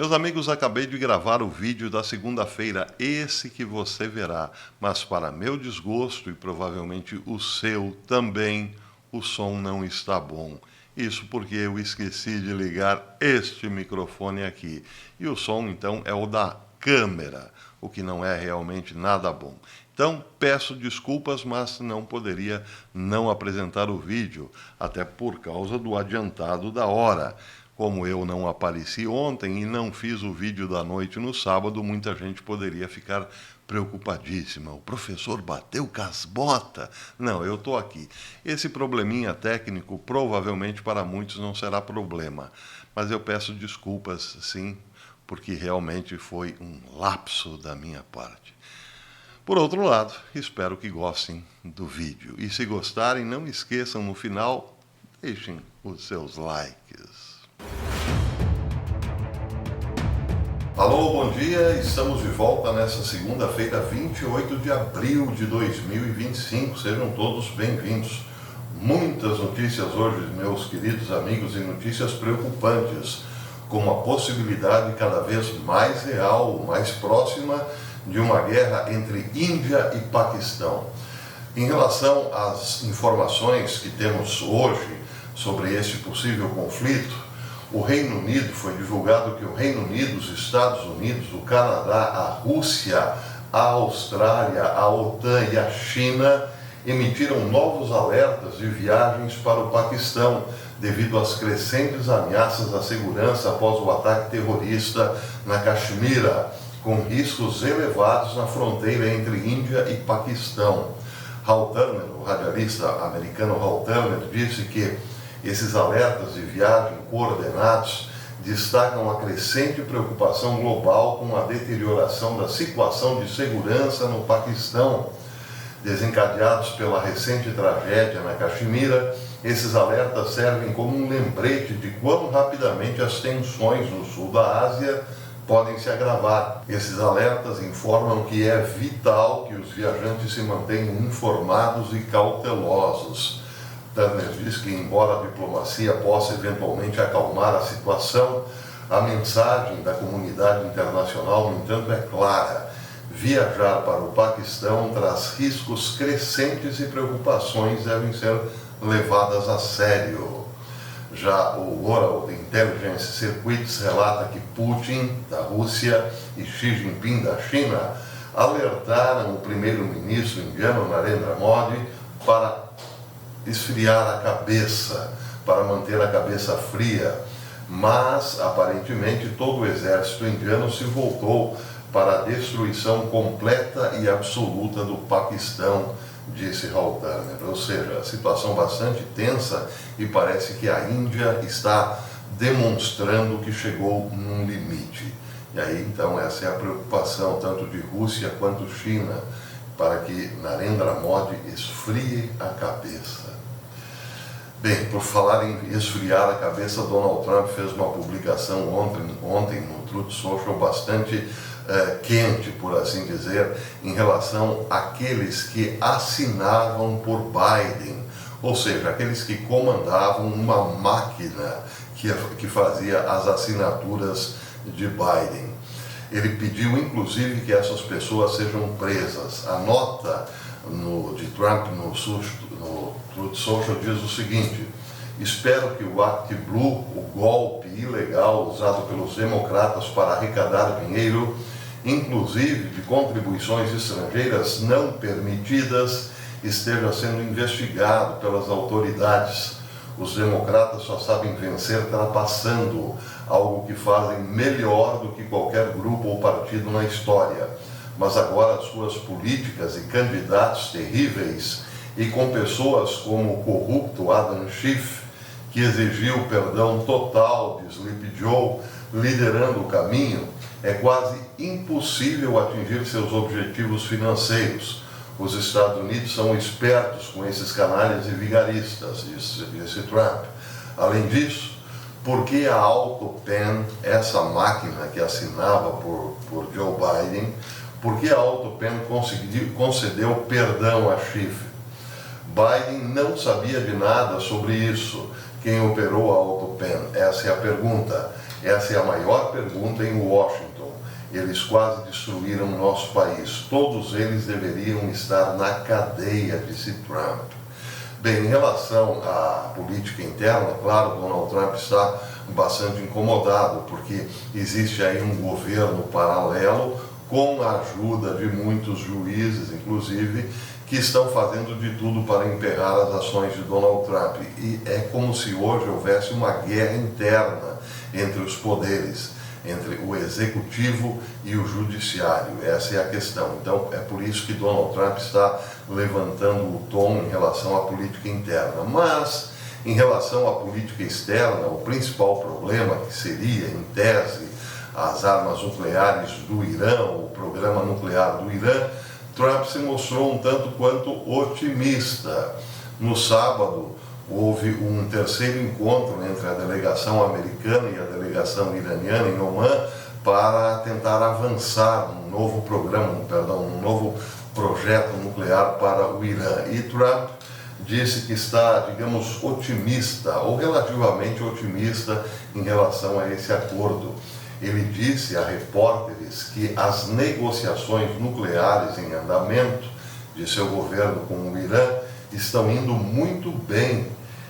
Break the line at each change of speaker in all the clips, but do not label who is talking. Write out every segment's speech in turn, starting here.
Meus amigos, acabei de gravar o vídeo da segunda-feira, esse que você verá, mas para meu desgosto e provavelmente o seu também, o som não está bom. Isso porque eu esqueci de ligar este microfone aqui. E o som, então, é o da câmera, o que não é realmente nada bom. Então, peço desculpas, mas não poderia não apresentar o vídeo, até por causa do adiantado da hora. Como eu não apareci ontem e não fiz o vídeo da noite no sábado, muita gente poderia ficar preocupadíssima. O professor bateu com as botas? Não, eu estou aqui. Esse probleminha técnico provavelmente para muitos não será problema, mas eu peço desculpas, sim, porque realmente foi um lapso da minha parte. Por outro lado, espero que gostem do vídeo. E se gostarem, não esqueçam no final, deixem os seus likes. Alô, bom dia, estamos de volta nessa segunda-feira, 28 de abril de 2025, sejam todos bem-vindos. Muitas notícias hoje, meus queridos amigos, e notícias preocupantes, como a possibilidade cada vez mais real, mais próxima, de uma guerra entre Índia e Paquistão. Em relação às informações que temos hoje sobre esse possível conflito, o Reino Unido, foi divulgado que o Reino Unido, os Estados Unidos, o Canadá, a Rússia, a Austrália, a OTAN e a China emitiram novos alertas de viagens para o Paquistão, devido às crescentes ameaças à segurança após o ataque terrorista na Caxemira, com riscos elevados na fronteira entre Índia e Paquistão. Hal Turner, o radialista americano Hal Turner, disse que esses alertas de viagem coordenados destacam a crescente preocupação global com a deterioração da situação de segurança no Paquistão. Desencadeados pela recente tragédia na Caxemira, esses alertas servem como um lembrete de quão rapidamente as tensões no sul da Ásia podem se agravar. Esses alertas informam que é vital que os viajantes se mantenham informados e cautelosos. Turner diz que, embora a diplomacia possa eventualmente acalmar a situação, a mensagem da comunidade internacional, no entanto, é clara. Viajar para o Paquistão traz riscos crescentes e preocupações devem ser levadas a sério. Já o World Intelligence Circuits relata que Putin, da Rússia, e Xi Jinping, da China, alertaram o primeiro-ministro indiano Narendra Modi para esfriar a cabeça, para manter a cabeça fria, mas aparentemente todo o exército indiano se voltou para a destruição completa e absoluta do Paquistão, disse Hal Turner. Ou seja, a situação bastante tensa e parece que a Índia está demonstrando que chegou num limite. E aí então essa é a preocupação tanto de Rússia quanto China, para que Narendra Modi esfrie a cabeça. Bem, por falar em esfriar a cabeça, Donald Trump fez uma publicação ontem no Truth Social bastante quente, por assim dizer, em relação àqueles que assinavam por Biden, ou seja, aqueles que comandavam uma máquina que fazia as assinaturas de Biden. Ele pediu, inclusive, que essas pessoas sejam presas. A nota de Trump no Truth Social diz o seguinte: espero que o Act Blue, o golpe ilegal usado pelos democratas para arrecadar dinheiro, inclusive de contribuições estrangeiras não permitidas, esteja sendo investigado pelas autoridades. Os democratas só sabem vencer trapaçando, algo que fazem melhor do que qualquer grupo ou partido na história. Mas agora suas políticas e candidatos terríveis, e com pessoas como o corrupto Adam Schiff, que exigiu perdão total de Sleepy Joe, liderando o caminho, é quase impossível atingir seus objetivos financeiros. Os Estados Unidos são espertos com esses canalhas e vigaristas, disse Trump. Além disso, por que a AutoPen, essa máquina que assinava por Joe Biden, por que a AutoPen concedeu perdão a Schiff? Biden não sabia de nada sobre isso. Quem operou a AutoPen? Essa é a pergunta. Essa é a maior pergunta em Washington. Eles quase destruíram o nosso país. Todos eles deveriam estar na cadeia, disse Trump. Bem, em relação à política interna, claro, Donald Trump está bastante incomodado, porque existe aí um governo paralelo com a ajuda de muitos juízes, inclusive, que estão fazendo de tudo para emperrar as ações de Donald Trump. E é como se hoje houvesse uma guerra interna entre os poderes, entre o executivo e o judiciário. Essa é a questão. Então, é por isso que Donald Trump está levantando o tom em relação à política interna. Mas, em relação à política externa, o principal problema, que seria, em tese, as armas nucleares do Irã, o programa nuclear do Irã, Trump se mostrou um tanto quanto otimista. No sábado, houve um terceiro encontro entre a delegação americana e a delegação iraniana em Oman para tentar avançar um novo um novo projeto nuclear para o Irã. E Trump disse que está, digamos, otimista, ou relativamente otimista em relação a esse acordo. Ele disse a repórteres que as negociações nucleares em andamento de seu governo com o Irã estão indo muito bem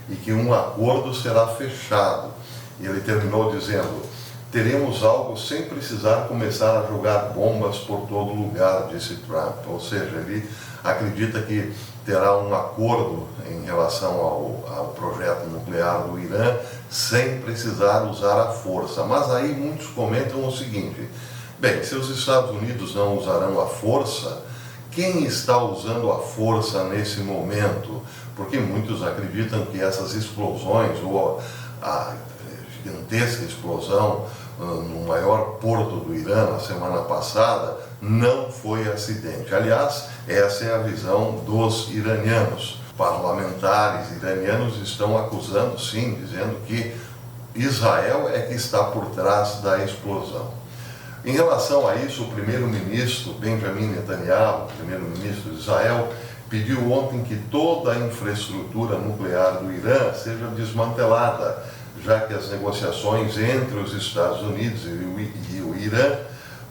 e que um acordo será fechado. E ele terminou dizendo: teremos algo sem precisar começar a jogar bombas por todo lugar, disse Trump. Ou seja, ele acredita que terá um acordo em relação ao projeto nuclear do Irã sem precisar usar a força. Mas aí muitos comentam o seguinte: bem, se os Estados Unidos não usarão a força, quem está usando a força nesse momento? Porque muitos acreditam que essas explosões, ou a gigantesca explosão no maior porto do Irã na semana passada, não foi acidente. Aliás, essa é a visão dos iranianos. Parlamentares iranianos estão acusando, sim, dizendo que Israel é que está por trás da explosão. Em relação a isso, o primeiro-ministro Benjamin Netanyahu, primeiro-ministro de Israel, pediu ontem que toda a infraestrutura nuclear do Irã seja desmantelada, já que as negociações entre os Estados Unidos e o Irã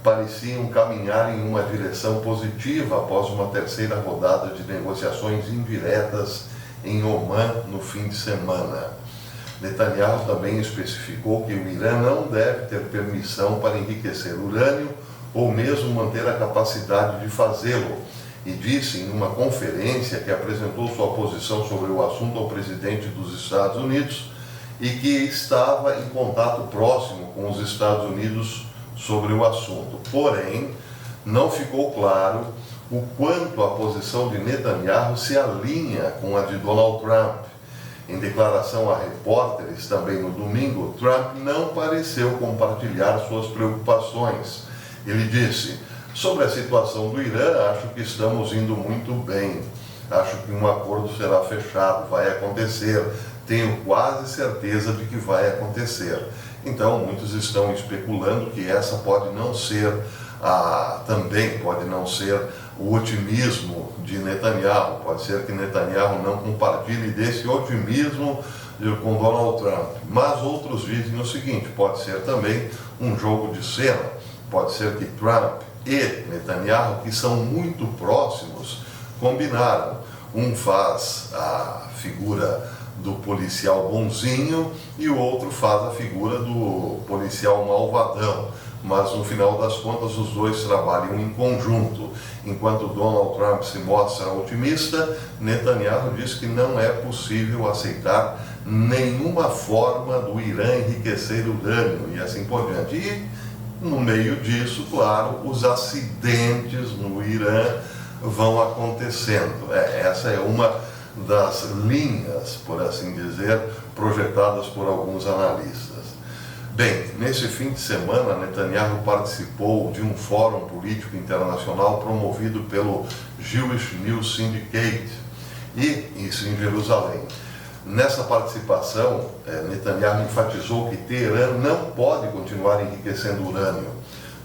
pareciam caminhar em uma direção positiva após uma terceira rodada de negociações indiretas em Oman no fim de semana. Netanyahu também especificou que o Irã não deve ter permissão para enriquecer urânio ou mesmo manter a capacidade de fazê-lo, e disse em uma conferência que apresentou sua posição sobre o assunto ao presidente dos Estados Unidos e que estava em contato próximo com os Estados Unidos sobre o assunto. Porém, não ficou claro o quanto a posição de Netanyahu se alinha com a de Donald Trump. Em declaração a repórteres também no domingo, Trump não pareceu compartilhar suas preocupações. Ele disse: sobre a situação do Irã, acho que estamos indo muito bem. Acho que um acordo será fechado, vai acontecer. Tenho quase certeza de que vai acontecer. Então, muitos estão especulando que essa pode não ser também pode não ser o otimismo de Netanyahu. Pode ser que Netanyahu não compartilhe desse otimismo com Donald Trump. Mas outros dizem o seguinte: pode ser também um jogo de cena. Pode ser que Trump e Netanyahu, que são muito próximos, combinaram. Um faz a figura do policial bonzinho e o outro faz a figura do policial malvadão. Mas no final das contas os dois trabalham em conjunto. Enquanto Donald Trump se mostra otimista, Netanyahu diz que não é possível aceitar nenhuma forma do Irã enriquecer urânio e assim por diante. E no meio disso, claro, os acidentes no Irã vão acontecendo. Essa é uma das linhas, por assim dizer, projetadas por alguns analistas. Bem, nesse fim de semana, Netanyahu participou de um fórum político internacional promovido pelo Jewish News Syndicate, e isso em Jerusalém. Nessa participação, Netanyahu enfatizou que Teherã não pode continuar enriquecendo urânio.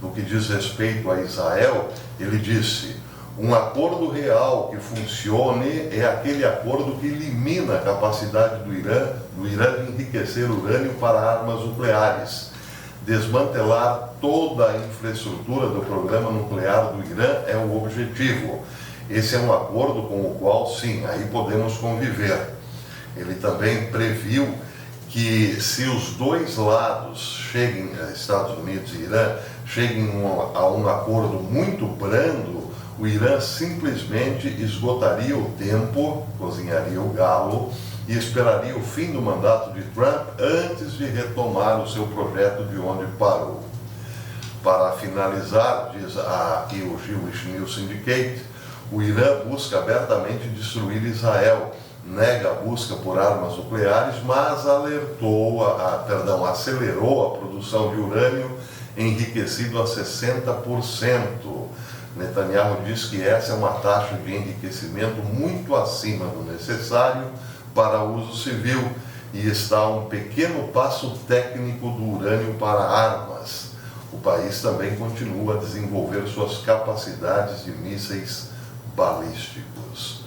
No que diz respeito a Israel, ele disse: um acordo real que funcione é aquele acordo que elimina a capacidade do Irã de enriquecer urânio para armas nucleares. Desmantelar toda a infraestrutura do programa nuclear do Irã é o objetivo. Esse é um acordo com o qual, sim, aí podemos conviver. Ele também previu que se os dois lados cheguem, Estados Unidos e Irã, cheguem a um acordo muito brando, o Irã simplesmente esgotaria o tempo, cozinharia o galo e esperaria o fim do mandato de Trump antes de retomar o seu projeto de onde parou. Para finalizar, diz aqui o Jewish News Syndicate, o Irã busca abertamente destruir Israel, nega a busca por armas nucleares, mas acelerou a produção de urânio enriquecido a 60%. Netanyahu diz que essa é uma taxa de enriquecimento muito acima do necessário para uso civil e está a um pequeno passo técnico do urânio para armas. O país também continua a desenvolver suas capacidades de mísseis balísticos.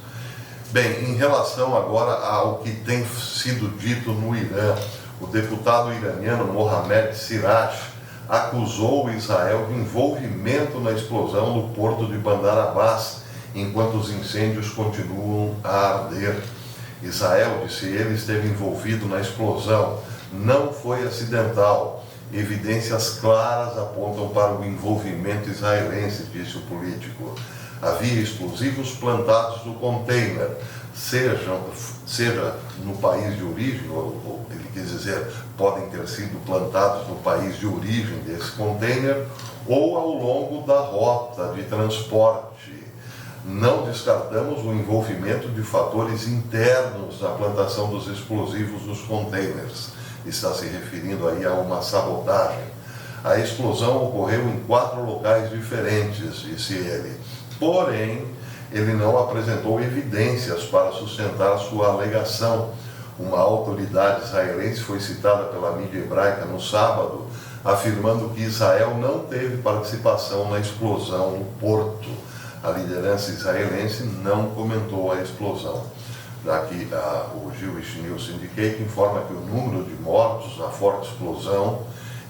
Bem, em relação agora ao que tem sido dito no Irã, o deputado iraniano Mohamed Siraj acusou Israel de envolvimento na explosão do porto de Bandar Abbas, enquanto os incêndios continuam a arder. Israel, disse ele, esteve envolvido na explosão, não foi acidental. Evidências claras apontam para o envolvimento israelense, disse o político. Havia explosivos plantados no container, seja no país de origem, ou ele quis dizer, podem ter sido plantados no país de origem desse container, ou ao longo da rota de transporte. Não descartamos o envolvimento de fatores internos na plantação dos explosivos nos containers. Está se referindo aí a uma sabotagem. A explosão ocorreu em 4 locais diferentes, disse ele. Porém, ele não apresentou evidências para sustentar sua alegação. Uma autoridade israelense foi citada pela mídia hebraica no sábado, afirmando que Israel não teve participação na explosão no porto. A liderança israelense não comentou a explosão. Aqui, o Jewish News Syndicate informa que o número de mortos na forte explosão,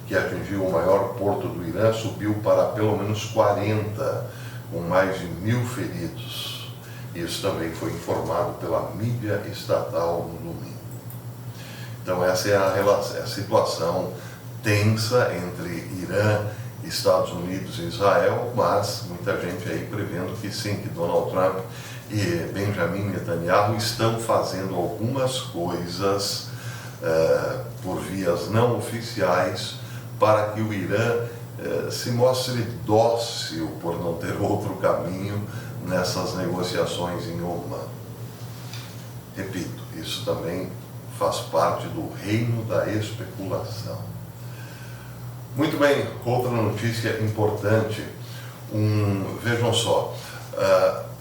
que atingiu o maior porto do Irã, subiu para pelo menos 40, com mais de 1.000 feridos. Isso também foi informado pela mídia estatal no domingo. Então essa é a situação tensa entre Irã, Estados Unidos e Israel, mas muita gente aí prevendo que sim, que Donald Trump e Benjamin Netanyahu estão fazendo algumas coisas por vias não oficiais para que o Irã se mostre dócil por não ter outro caminho nessas negociações em Oman. Repito, isso também faz parte do reino da especulação. Muito bem, outra notícia importante, vejam só,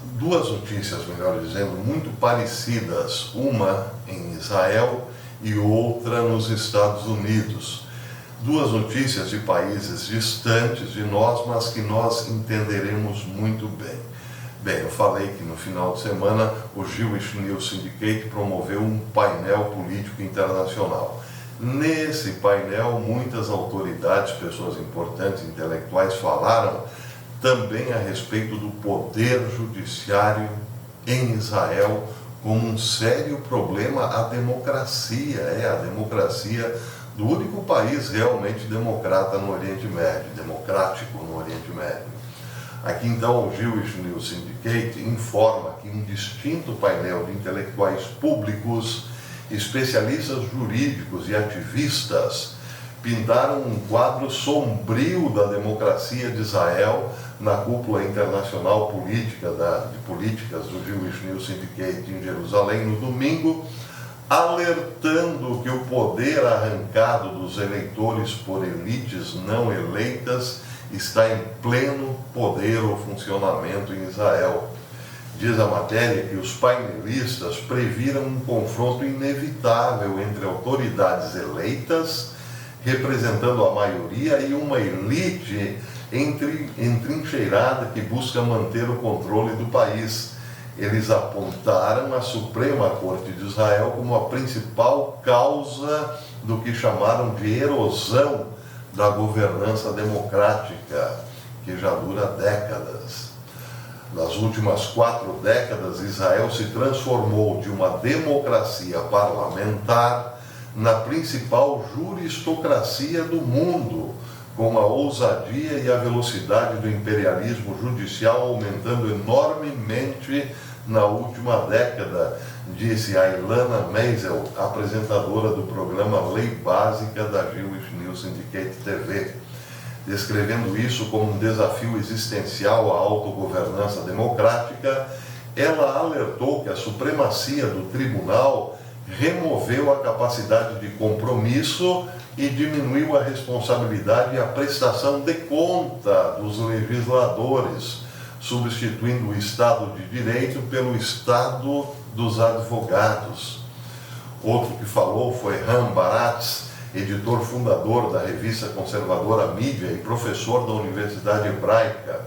2 notícias, melhor dizendo, muito parecidas, uma em Israel e outra nos Estados Unidos. 2 notícias de países distantes de nós, mas que nós entenderemos muito bem. Bem, eu falei que no final de semana o Jewish News Syndicate promoveu um painel político internacional. Nesse painel, muitas autoridades, pessoas importantes, intelectuais, falaram também a respeito do poder judiciário em Israel como um sério problema à democracia, a democracia do único país realmente democrático no Oriente Médio. Aqui então o Jewish News Syndicate informa que um distinto painel de intelectuais públicos, especialistas jurídicos e ativistas pintaram um quadro sombrio da democracia de Israel na cúpula internacional de políticas do Jewish News Syndicate em Jerusalém no domingo, alertando que o poder arrancado dos eleitores por elites não eleitas está em pleno poder ou funcionamento em Israel. Diz a matéria que os painelistas previram um confronto inevitável entre autoridades eleitas, representando a maioria, e uma elite entrincheirada que busca manter o controle do país. Eles apontaram a Suprema Corte de Israel como a principal causa do que chamaram de erosão da governança democrática, que já dura décadas. Nas últimas 4 décadas, Israel se transformou de uma democracia parlamentar na principal juristocracia do mundo, com a ousadia e a velocidade do imperialismo judicial aumentando enormemente na última década, disse a Ilana Meisel, apresentadora do programa Lei Básica da Jewish News Syndicate TV. Descrevendo isso como um desafio existencial à autogovernança democrática, ela alertou que a supremacia do tribunal removeu a capacidade de compromisso e diminuiu a responsabilidade e a prestação de conta dos legisladores, substituindo o Estado de Direito pelo Estado dos advogados. Outro que falou foi Ram Baratz, editor fundador da revista conservadora Mídia e professor da Universidade Hebraica.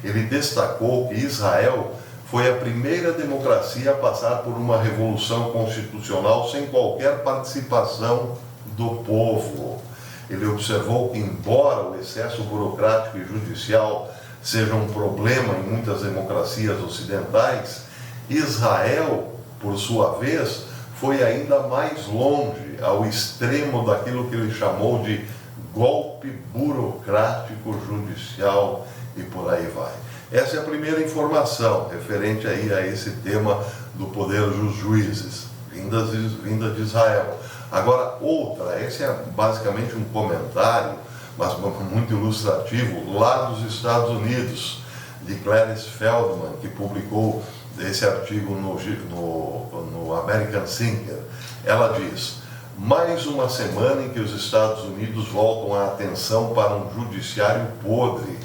Ele destacou que Israel foi a primeira democracia a passar por uma revolução constitucional sem qualquer participação do povo. Ele observou que, embora o excesso burocrático e judicial seja um problema em muitas democracias ocidentais, Israel, por sua vez, foi ainda mais longe, ao extremo daquilo que ele chamou de golpe burocrático judicial e por aí vai. Essa é a primeira informação referente aí a esse tema do poder dos juízes, vinda de Israel. Agora, outra, esse é basicamente um comentário, mas muito ilustrativo, lá dos Estados Unidos, de Clarice Feldman, que publicou esse artigo no American Thinker. Ela diz: mais uma semana em que os Estados Unidos voltam a atenção para um judiciário podre,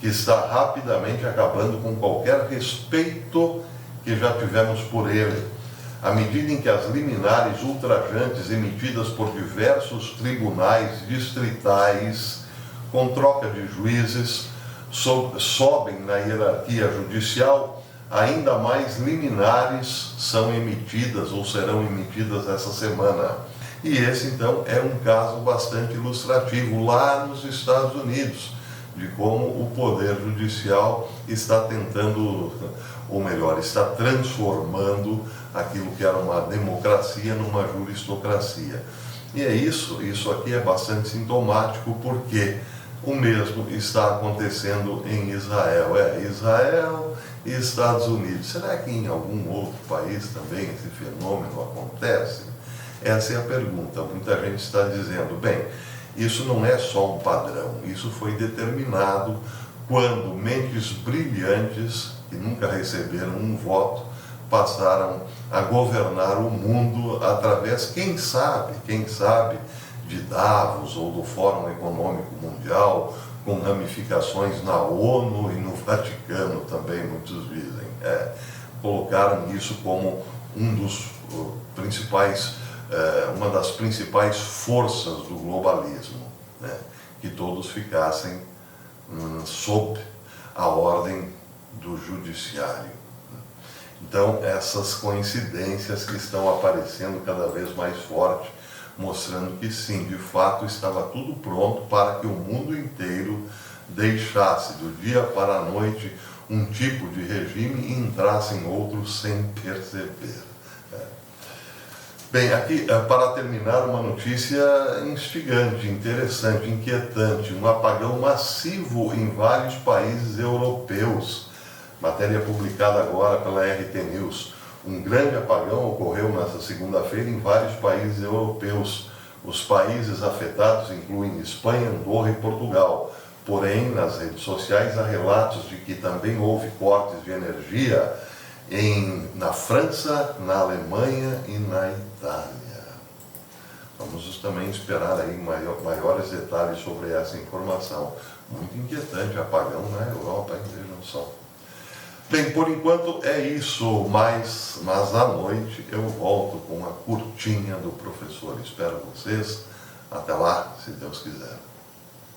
que está rapidamente acabando com qualquer respeito que já tivemos por ele. À medida em que as liminares ultrajantes emitidas por diversos tribunais distritais, com troca de juízes, sobem na hierarquia judicial, ainda mais liminares são emitidas ou serão emitidas essa semana. E esse, então, é um caso bastante ilustrativo lá nos Estados Unidos, de como o Poder Judicial está tentando, ou melhor, está transformando aquilo que era uma democracia numa juristocracia. E é isso aqui é bastante sintomático, porque o mesmo está acontecendo em Israel. Israel e Estados Unidos. Será que em algum outro país também esse fenômeno acontece? Essa é a pergunta. Muita gente está dizendo, bem, isso não é só um padrão, isso foi determinado quando mentes brilhantes, que nunca receberam um voto, passaram a governar o mundo através, quem sabe, de Davos ou do Fórum Econômico Mundial, com ramificações na ONU e no Vaticano também, muitos dizem. Colocaram isso como uma das principais forças do globalismo, né? Que todos ficassem sob a ordem do judiciário. Então, essas coincidências que estão aparecendo cada vez mais forte, mostrando que sim, de fato estava tudo pronto para que o mundo inteiro deixasse do dia para a noite um tipo de regime e entrasse em outro sem perceber. Bem, aqui, para terminar, uma notícia instigante, interessante, inquietante. Um apagão massivo em vários países europeus. Matéria publicada agora pela RT News. Um grande apagão ocorreu nesta segunda-feira em vários países europeus. Os países afetados incluem Espanha, Andorra e Portugal. Porém, nas redes sociais há relatos de que também houve cortes de energia na França, na Alemanha e na Itália. Vamos também esperar aí maiores detalhes sobre essa informação. Muito inquietante, apagão na Europa, hein? Vejam só. Bem, por enquanto é isso, mas à noite eu volto com a curtinha do professor. Espero vocês. Até lá, se Deus quiser.